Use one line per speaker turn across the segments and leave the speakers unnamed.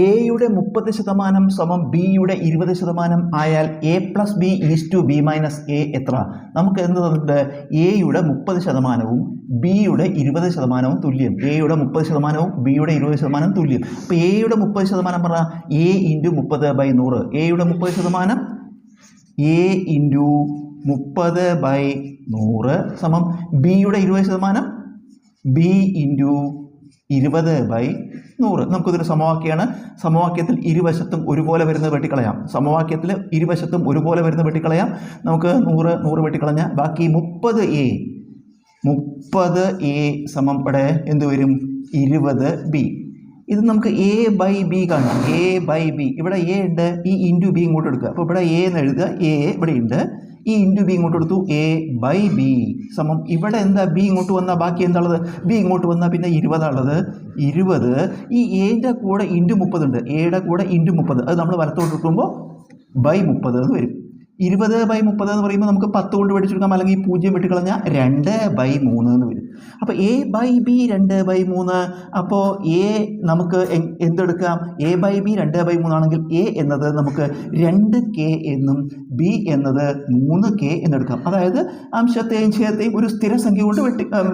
എയുടെ 30% സമം ബിയുടെ 20% ആയാൽ A plus B is to B minus A എത്ര? നമുക്ക് എന്ത് തന്നിട്ടുണ്ട്? എയുടെ 30%വും ബിയുടെ 20%വും തുല്യം. എയുടെ 30%വും ബിയുടെ 20% തുല്യം. അപ്പോൾ എയുടെ 30% പറഞ്ഞാൽ എ ഇൻറ്റു 30/100. എയുടെ 30% എ ഇൻറ്റു 30/100 സമം ബിയുടെ 20% ബി ഇൻറ്റു 20/100. നമുക്കിതൊരു സമവാക്യമാണ്. സമവാക്യത്തിൽ ഇരുവശത്തും ഒരുപോലെ വരുന്നത് വെട്ടിക്കളയാം. നമുക്ക് 100 വെട്ടിക്കളഞ്ഞാൽ ബാക്കി 30a സമം ഇവിടെ എന്ത് വരും? 20b. ഇത് നമുക്ക് എ ബൈ ബി കാണാം. എ ബൈ ബി ഇവിടെ എ ഉണ്ട്, ഈ ഇൻറ്റു ബി ഇങ്ങോട്ട് എടുക്കുക. അപ്പോൾ ഇവിടെ എ എന്ന് എഴുതുക, എ ഇവിടെ ഉണ്ട്, ഈ ഇൻറ്റു ബി ഇങ്ങോട്ട് എടുത്തു, എ ബൈ ബി സമം ഇവിടെ എന്താ? ബി ഇങ്ങോട്ട് വന്നാൽ ബാക്കി എന്താ ഉള്ളത്? ബി ഇങ്ങോട്ട് വന്നാൽ പിന്നെ 20 ഉള്ളത്. 20 ഈ എയുടെ കൂടെ ഇൻറ്റു 30 ഉണ്ട്, എയുടെ കൂടെ ഇൻറ്റു 30 അത് നമ്മൾ വലത്തോട്ട് എടുക്കുമ്പോൾ ബൈ 30 എന്ന് വരും. 20/30 എന്ന് പറയുമ്പോൾ നമുക്ക് 10 കൊണ്ട് പഠിച്ചെടുക്കാം, അല്ലെങ്കിൽ 0 വെട്ടിക്കളഞ്ഞാൽ 2/3 എന്ന് വരും. അപ്പോൾ എ ബൈ ബി 2/3. അപ്പോൾ എ നമുക്ക് എന്തെടുക്കാം? എ ബൈ ബി 2/3 ആണെങ്കിൽ എ എന്നത് നമുക്ക് 2k എന്നും ബി എന്നത് 3k എന്നെടുക്കാം. അതായത് അംശത്തെയും ഛേദത്തെയും ഒരു സ്ഥിരസംഖ്യ കൊണ്ട്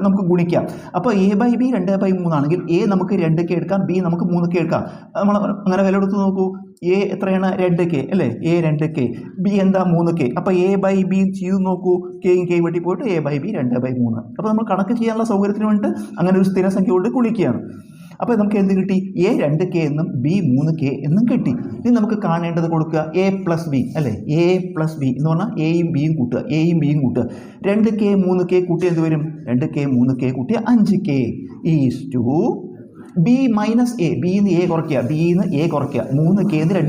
നമുക്ക് ഗുണിക്കാം. അപ്പോൾ എ ബൈ ബി 2/3 ആണെങ്കിൽ എ നമുക്ക് 2k എടുക്കാം, ബി നമുക്ക് 3k എടുക്കാം. നമ്മൾ അങ്ങനെ വില എടുത്ത് നോക്കൂ. എ എത്രയാണ്? 2k അല്ലേ? എ 2k, ബി എന്താ? 3k. അപ്പോൾ എ ബൈ ബി ചെയ്ത് നോക്കൂ, കെയും കെയും വെട്ടി പോയിട്ട് എ ബൈ ബി 2/3. അപ്പോൾ നമ്മൾ കണക്ക് ചെയ്യാനുള്ള സൗകര്യത്തിന് വേണ്ടിയിട്ട് അങ്ങനെ ഒരു സ്ഥിരസംഖ്യ കൊണ്ട് ഗുണിക്കുകയാണ്. അപ്പോൾ നമുക്ക് എന്ത് കിട്ടി? എ 2k എന്നും ബി 3k എന്നും കിട്ടി. ഇനി നമുക്ക് കാണേണ്ടത് കൊടുക്കുക എ പ്ലസ് ബി അല്ലേ? എ പ്ലസ് ബി എന്ന് പറഞ്ഞാൽ എയും ബിയും കൂട്ടുക, 2k 3k കൂട്ടി എന്ത് വരും? 2k 3k കൂട്ടിയ 5k is to B minus A. ബിന്ന് എ കുറയ്ക്കുക, 3k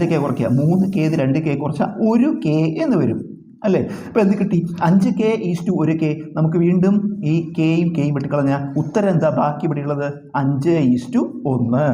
2k കുറയ്ക്കുക, 3k 2k കുറച്ചാൽ 1k എന്ന് വരും അല്ലേ? അപ്പോൾ എന്ത് കിട്ടി? 5k is to 1k. നമുക്ക് വീണ്ടും ഈ കെയും കെയും വെട്ടിക്കളഞ്ഞാൽ ഉത്തരം എന്താ? ബാക്കി ഇവിടെ ഉള്ളത് 5 ഈസ് ടു 1.